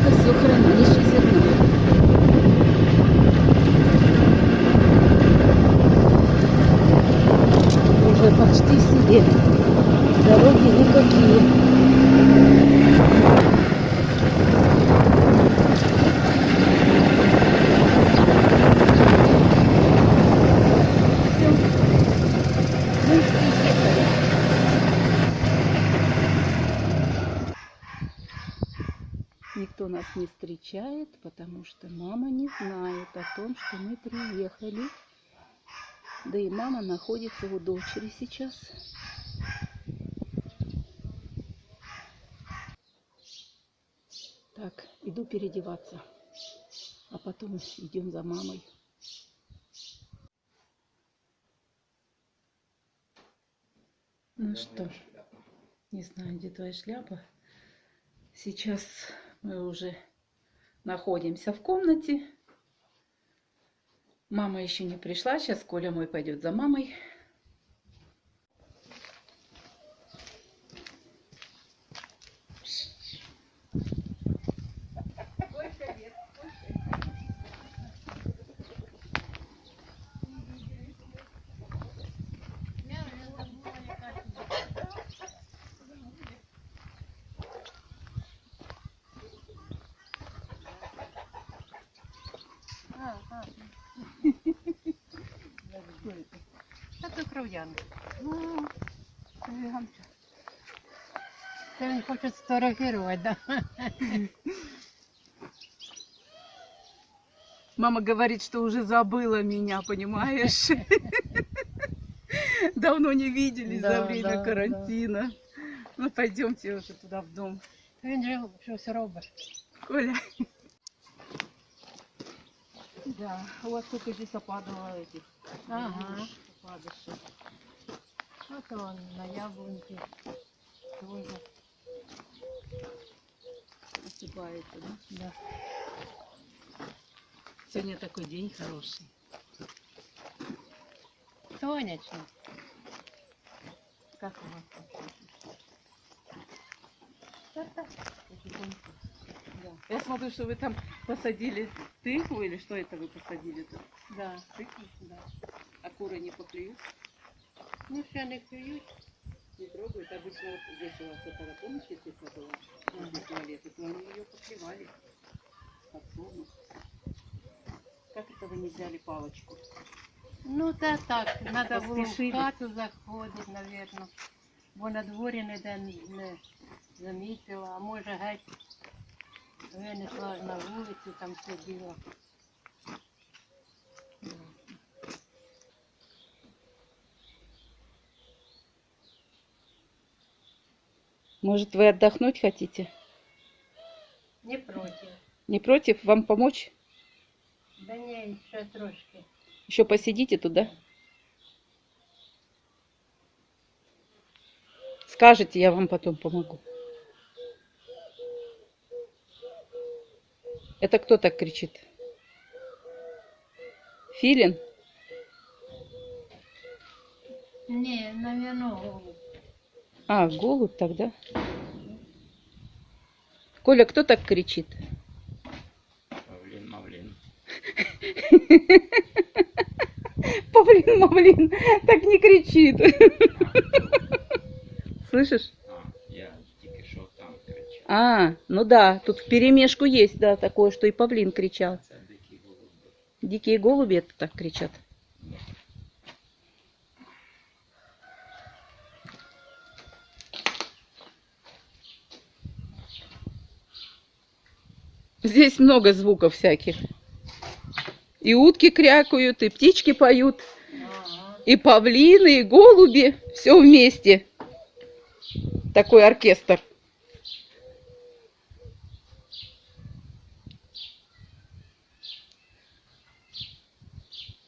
Это все хранилище зерна. Уже почти все. Дороги никакие. Никто нас не встречает, потому что мама не знает о том, что мы приехали. Да и мама находится у дочери сейчас. Так, иду переодеваться, а потом идем за мамой. Ну что, не знаю, где твоя шляпа. Сейчас мы уже находимся в комнате. Мама еще не пришла. Сейчас Коля мой пойдет за мамой. Це кров'янка. Ну, кров'янка. Це він хоче сфотографувати, да? Мама говорит, что уже забыла меня, понимаешь? Давно не виделись Да, за время да, карантина. Ну, пойдемте уже туда в дом. Він же щось робить. Коля. Да, у вас сколько здесь опадало этих? Ага. Опадышей. Ось он на яблуньки. Тоже. Осыпается, да? Да. Сегодня такой день хороший. Сонячно. Как у вас там? Потихоньку. Да. Я смотрю, что вы там посадили тыкву, или что это вы посадили тут? Да, тыкву, да. А куры не поклюют? Ну, ще не клюють. Не трогают. Обычно вот здесь у вас это, помните, тыква была? Возле туалета, то они ее поклевали. Подсолнух. Как это вы не взяли палочку? Ну, та так, треба було в Поспішили. хату заходити, мабуть. Бо на дворі ніде не замітила, а може геть винесла на вулицю, там сиділа. Может, вы отдохнуть хотите? Не проти. Не против? Вам помочь? Да ні, ще трошки. Еще посидите туда? Скажете, я вам потом помогу. Это кто так кричит? Филин? Ні, навірно, голуб. А, голубь тогда. Коля, кто так кричит? Мавлин, Мавлин. Павлин, Мавлин, так не кричит. Слышишь? Я тільки що там кричав. А, ну да, тут вперемешку есть, да, такое, что и павлин кричал. Це дикі голуби. Дикие голуби это так кричат. Здесь много звуков всяких. И утки крякают, и птички поют, Ага. и павлины, и голуби. Все вместе. Такой оркестр.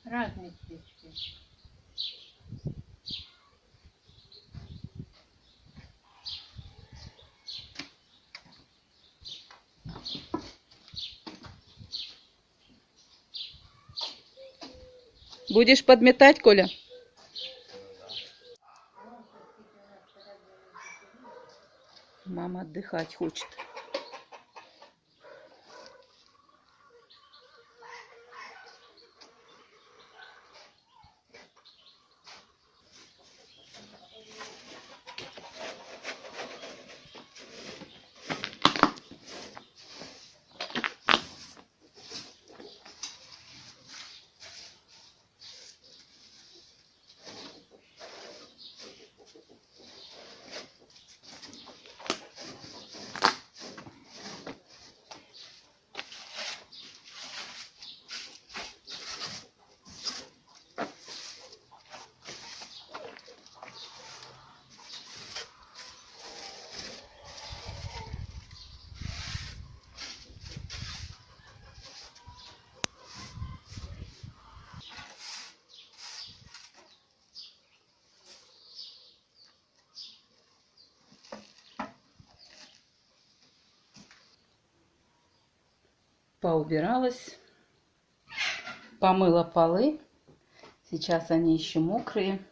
Разні птички. Будешь подметать, Коля? Мама отдыхать хочет. Поубиралась, помыла полы. Сейчас они еще мокрые.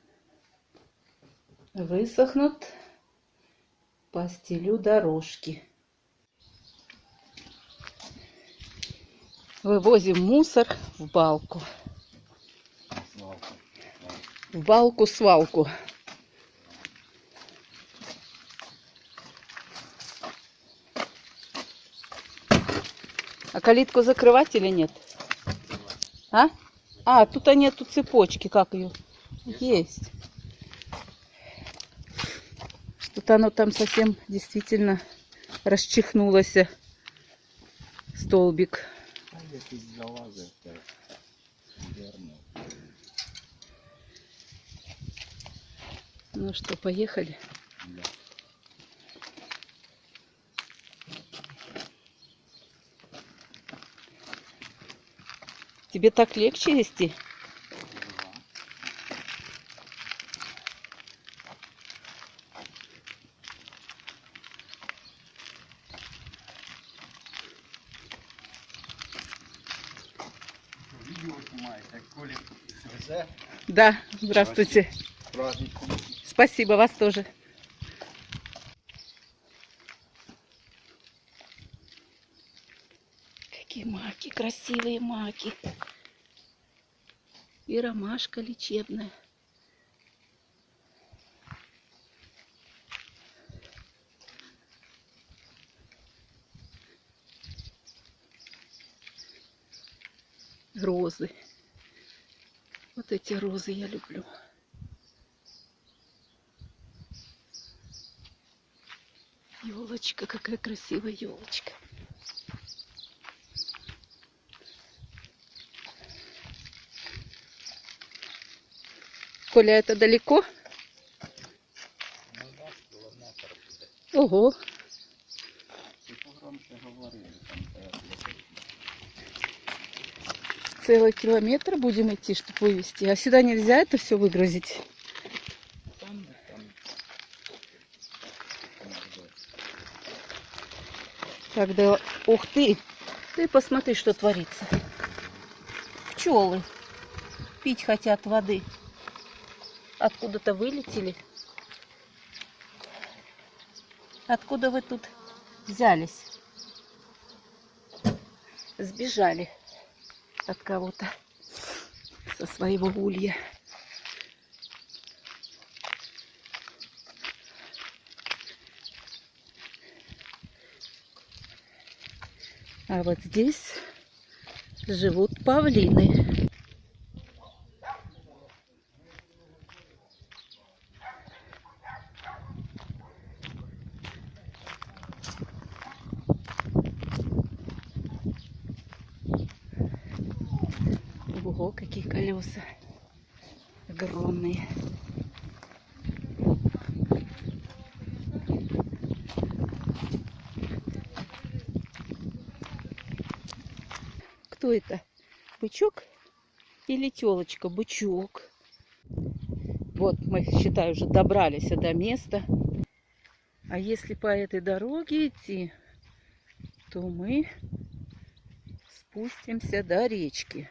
Высохнут. Постелю дорожки. Вывозим мусор в балку. В балку-свалку. А калитку закрывать или нет? А? А, тут нету цепочки, как ее? Есть. Что-то оно там совсем действительно расчихнулось. Столбик. Ну что, поехали? Да. Тебе так легче вести? Видео снимает, так Коля СВЗ. Да, здравствуйте. Праздником. Спасибо, вас тоже. Какие маки, красивые маки. И ромашка лечебная. Розы. Вот эти розы я люблю. Елочка, какая красивая елочка. Коля, это далеко? Ну да, километр буде. Ого. Ти погромче говорили, там Целый километр будем идти, чтобы вывести. А сюда нельзя это все выгрузить? там. Тогда, ух ты, ты посмотри, что творится. Пчелы пить хотят воды. Откуда-то вылетели. Откуда вы тут взялись? Сбежали от кого-то со своего улья. А вот здесь живут павлины. Ого, какие колеса огромные. Кто это? Бычок или телочка? Бычок. Вот мы, считаю, уже добрались до места. А если по этой дороге идти, то мы спустимся до речки.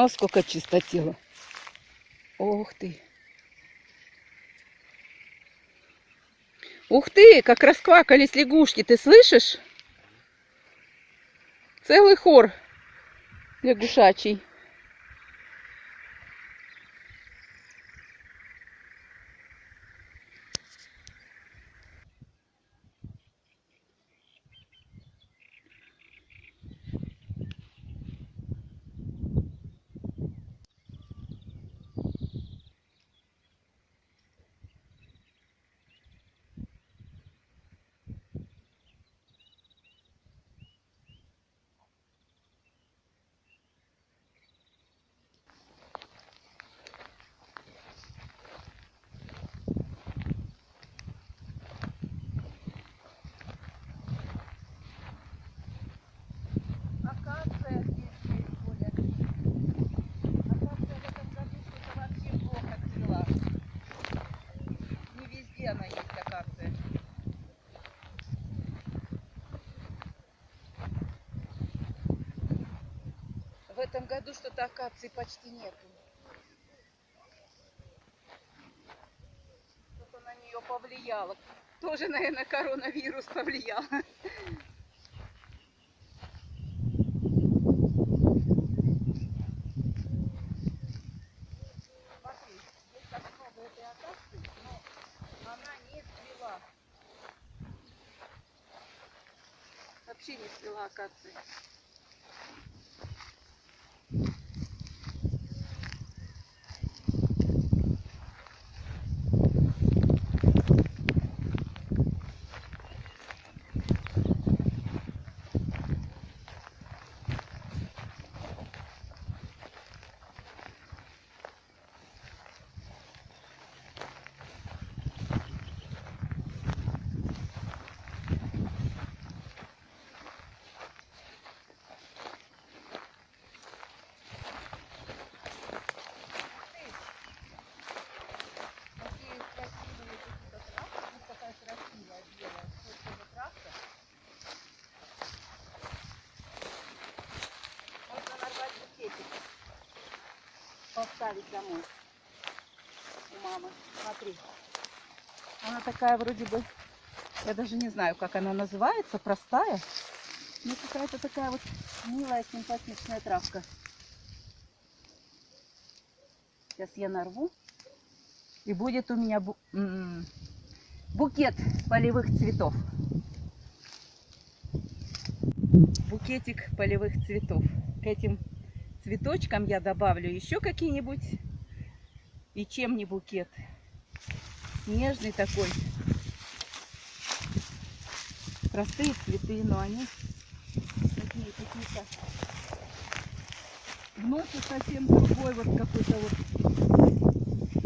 А сколько чистотела. Ух ты. Ух ты, как расквакались лягушки, ты слышишь? Целый хор лягушачий. в этом году что-то акации почти нету. Что-то на нее повлияло. Тоже, наверное, коронавирус повлиял. Смотри, здесь так много этой акации, но она не цвела. Вообще не цвела акация. Поставить домой у мамы. Смотри. Она такая вроде бы, я даже не знаю, как она называется, простая. Ну, какая-то такая вот милая, симпатичная травка. Сейчас я нарву. И будет у меня букет полевых цветов. Букетик полевых цветов. К этим цветочкам я добавлю еще какие-нибудь. И чем не букет. Нежный такой. Простые цветы, но они такие какие-то вносят совсем другой вот какой-то вот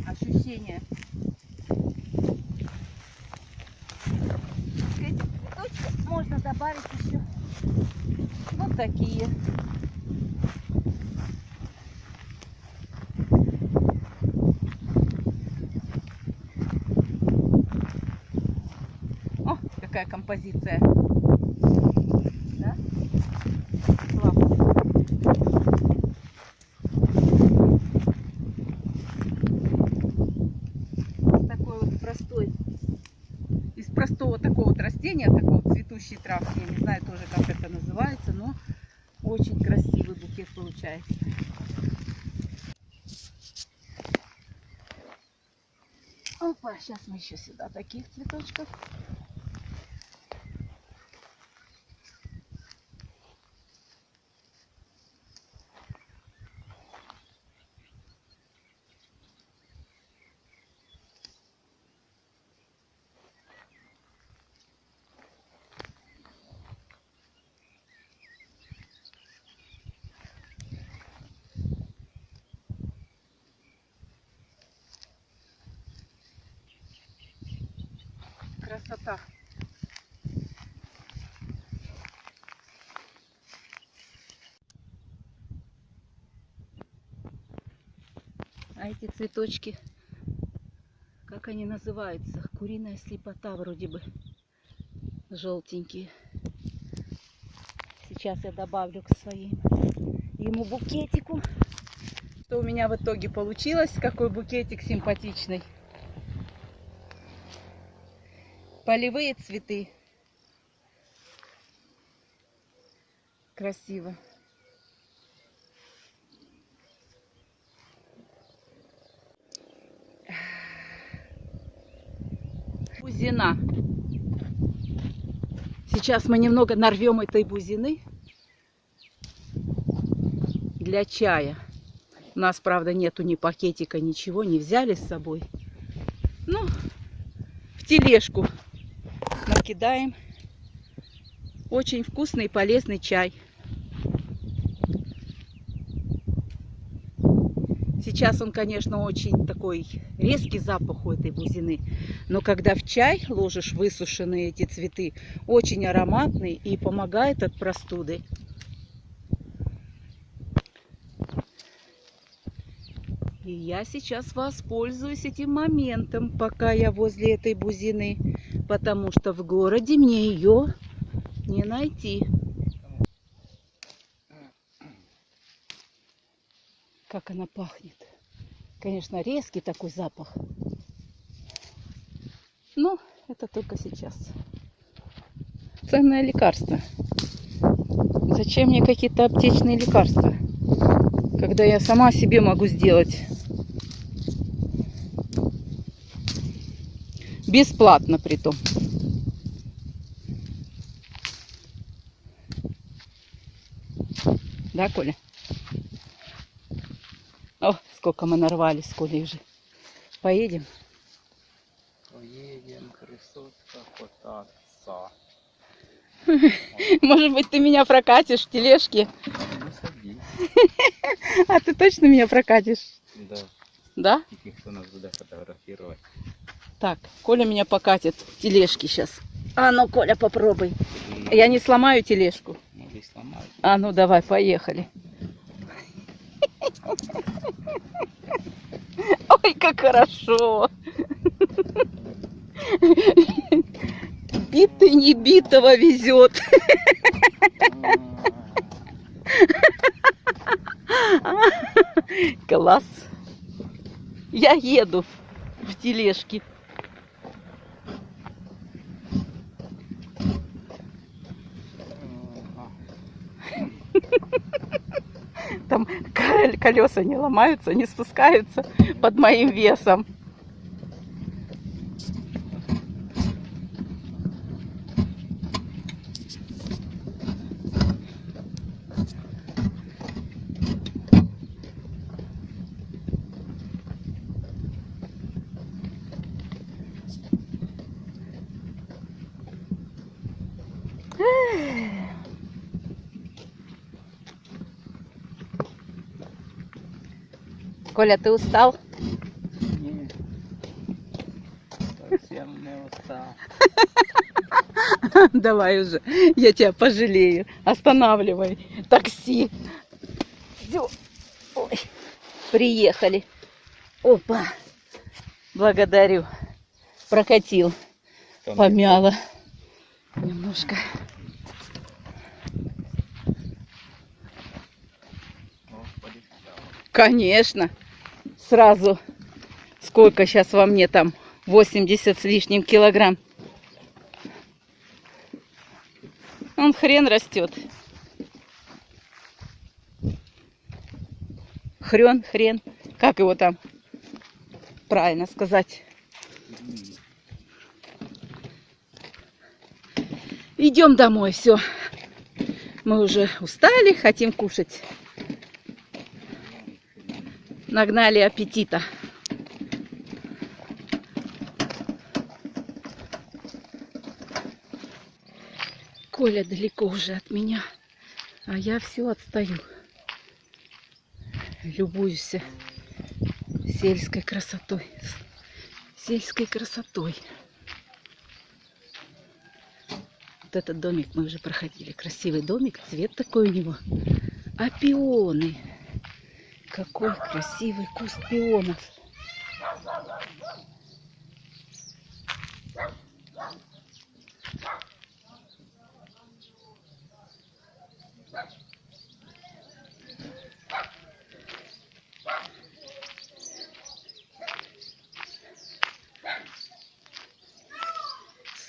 ощущение. К этим цветочкам можно добавить еще вот такие. О, какая композиция. Да? Классно. Такой вот простой, из простого такого вот растения, такого цветущей травки, я не знаю тоже, как это называется, но очень красивый букет получается. Опа, сейчас мы еще сюда таких цветочков. Красота. А эти цветочки, как они называются? Куриная слепота вроде бы. Желтенькие. Сейчас я добавлю к ему букетику. Что у меня в итоге получилось? Какой букетик симпатичный. Полевые цветы. Красиво. Бузина. Сейчас мы немного нарвем этой бузины для чая. У нас, правда, нету ни пакетика, ничего, не взяли с собой. Ну, в тележку накидаем. Очень вкусный и полезный чай. Сейчас он, конечно, очень такой резкий запах у этой бузины. Но когда в чай ложишь высушенные эти цветы, очень ароматный и помогает от простуды. И я сейчас воспользуюсь этим моментом, пока я возле этой бузины, потому что в городе мне ее не найти. как она пахнет. Конечно, резкий такой запах. Но это только сейчас. Ценное лекарство. Зачем мне какие-то аптечные лекарства, когда я сама себе могу сделать бесплатно притом. Да, Коля? О, сколько мы нарвали с Колей уже. Поедем? Поедем, красотка, кататься. Может быть, ты меня прокатишь в тележке? Ну, садись. А ты точно меня прокатишь? Да. Да? Тільки хто нас буде фотографувати. Так, Коля меня покатит в тележке сейчас. А ну, Коля, попробуй. Я не сломаю тележку. Ну, десь ламають. А ну, давай, поехали. Ой, как хорошо. Битый не битого везет. Класс. Я еду в тележке. Там колеса не ломаются, не спускаются под моим весом. Коля, ты устал? Ні. Совсем не устав. Давай уже, я тебя пожалею. Останавливай такси. Все. Ой, приехали. Опа. Благодарю. Прокатил. Помяло. Немножко. Господи, Конечно. Сразу. Сколько сейчас во мне там? 80 с лишним килограмм. Он хрен растет. Хрен. Как его там правильно сказать? Идем домой, все. Мы уже устали, хотим кушать. Нагнали аппетита. Коля далеко уже от меня, а я все отстаю. Любуюсь сельской красотой. Сельской красотой. Вот этот домик мы уже проходили. Красивый домик, цвет такой у него. А пионы. Какой красивый куст пионов.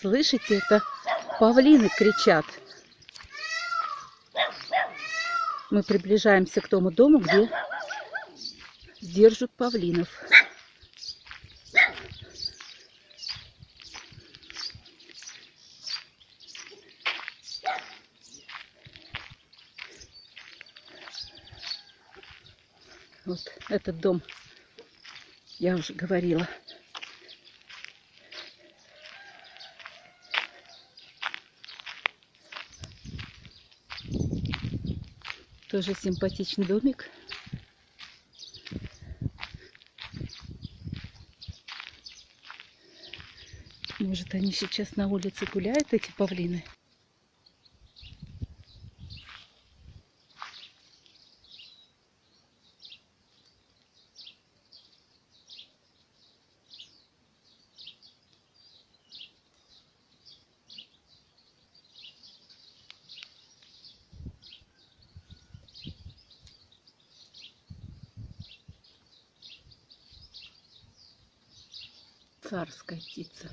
Слышите, это павлины кричат. Мы приближаемся к тому дому, где держат павлинов. Вот этот дом, я уже говорила. Тоже симпатичный домик. Может, они сейчас на улице гуляют, эти павлины? царская птица.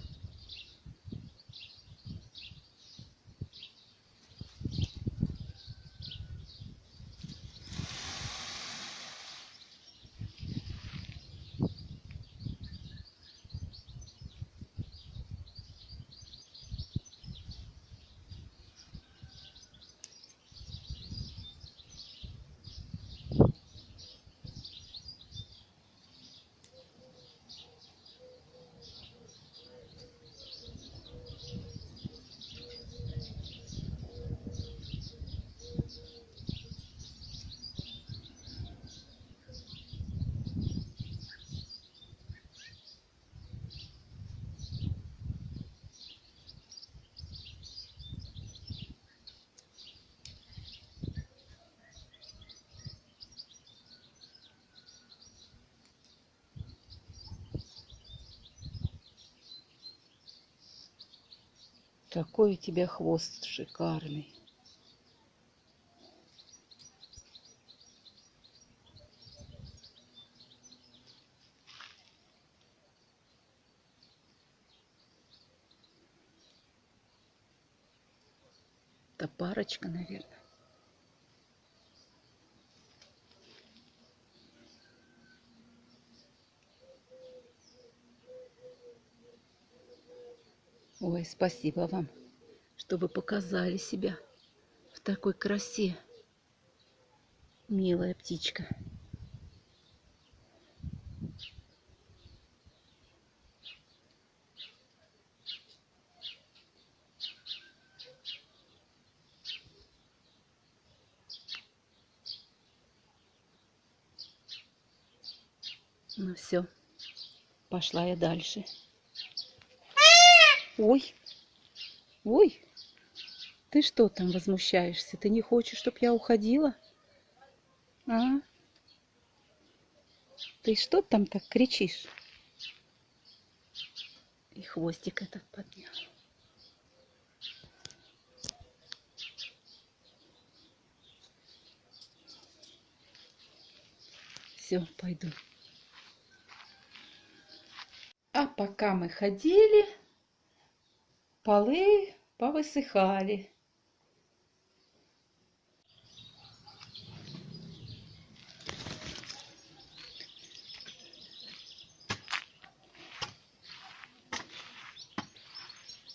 Какой у тебя хвост шикарный. Это парочка, наверное. Ой, спасибо вам, что вы показали себя в такой красе. Милая птичка. Ну все, пошла я дальше. Ой, ой, ты что там возмущаешься? Ты не хочешь, чтобы я уходила? А? Ты что там так кричишь? И хвостик этот поднял. Все, пойду. А пока мы ходили, полы повысыхали.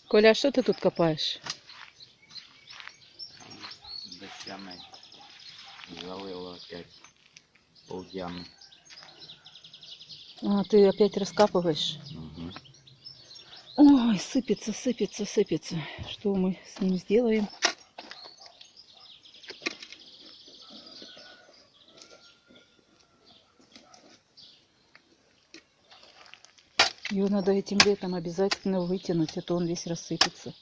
Коля, а что ты тут копаешь? Дощами залило опять полдями. А, ты опять раскапываешь? Угу. Ой, сыпется, сыпется, сыпется. Что мы с ним сделаем? Ее надо этим летом обязательно вытянуть, а то он весь рассыпется.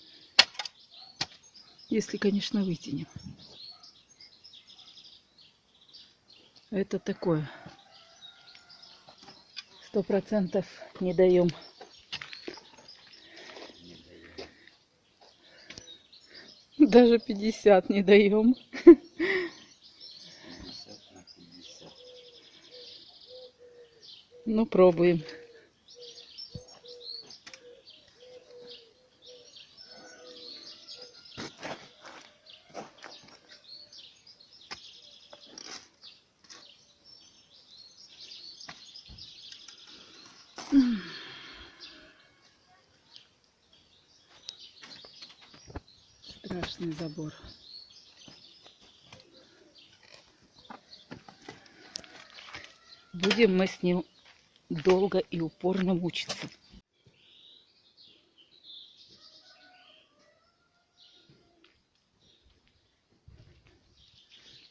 Если, конечно, вытянем. Это такое. 100% не даем. Даже 50 не даем. 50 на 50. Ну, пробуем. Страшный забор. Будем мы с ним долго и упорно мучиться.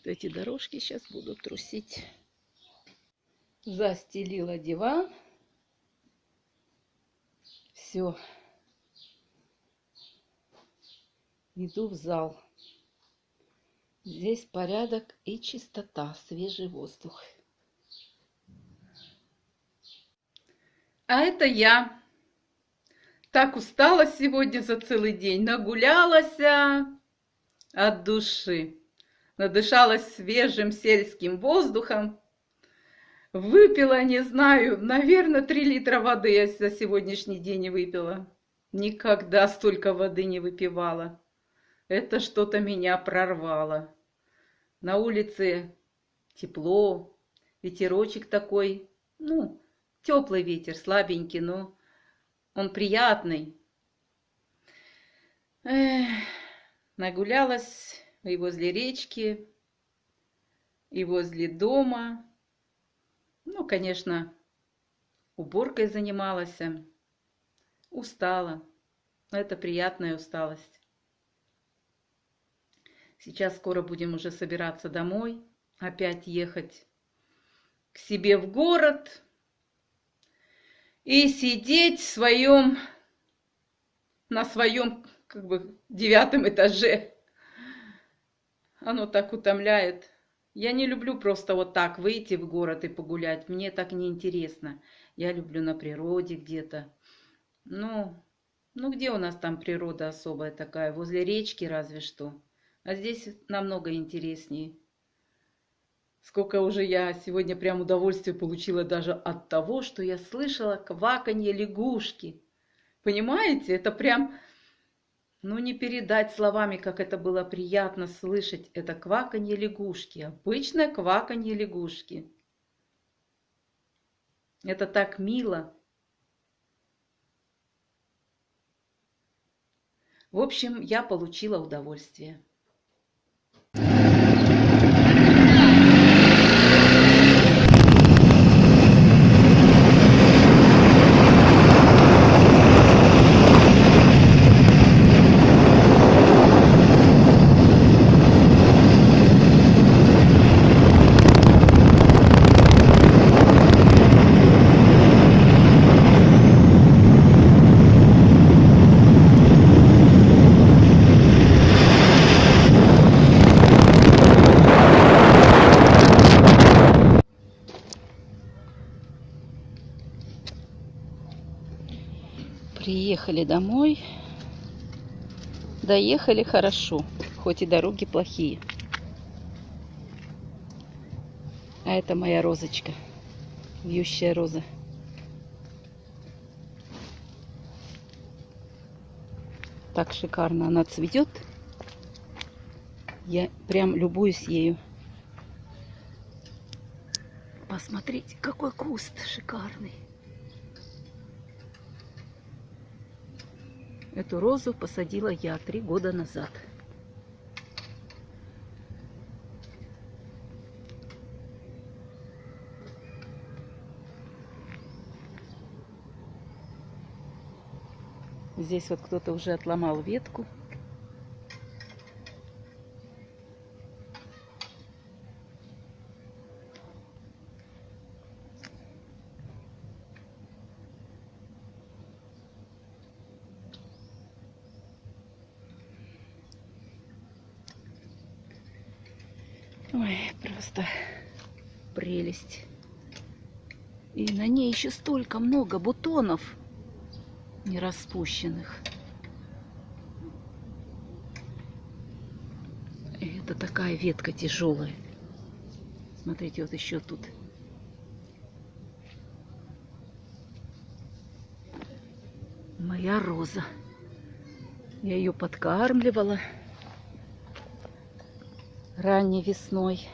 Эти дорожки сейчас буду трусить. Застелила диван. Все. Иду в зал. Здесь порядок и чистота, свежий воздух. А это я. Так устала сегодня за целый день. Нагулялась от души. Надышалась свежим сельским воздухом. Выпила, не знаю, наверное, 3 литра воды я за сегодняшний день выпила. Никогда столько воды не выпивала. Это что-то меня прорвало. На улице тепло, ветерочек такой, ну, теплый ветер, слабенький, но он приятный. Эх, нагулялась и возле речки, и возле дома. Ну, конечно, уборкой занималась. Устала. Но это приятная усталость. Сейчас скоро будем уже собираться домой. Опять ехать к себе в город. И сидеть на своем как бы 9-м этаже. Оно так утомляет. Я не люблю просто вот так выйти в город и погулять. Мне так неинтересно. Я люблю на природе где-то. Ну, где у нас там природа особая такая? Возле речки разве что. А здесь намного интереснее. Сколько уже я сегодня прям удовольствие получила даже от того, что я слышала кваканье лягушки. Понимаете? Это прям, ну не передать словами, как это было приятно слышать. Это кваканье лягушки. Обычное кваканье лягушки. Это так мило. В общем, я получила удовольствие. Приехали домой. Доехали хорошо, хоть и дороги плохие. А это моя розочка, вьющая роза. Так шикарно она цветет. Я прям любуюсь ею. Посмотрите, какой куст шикарный. Эту розу посадила я 3 года назад. Здесь вот кто-то уже отломал ветку. Ой, просто прелесть. И на ней еще столько много бутонов не распущенных. И это такая ветка тяжелая. Смотрите, вот еще тут. Моя роза. Я ее подкармливала ранней весной.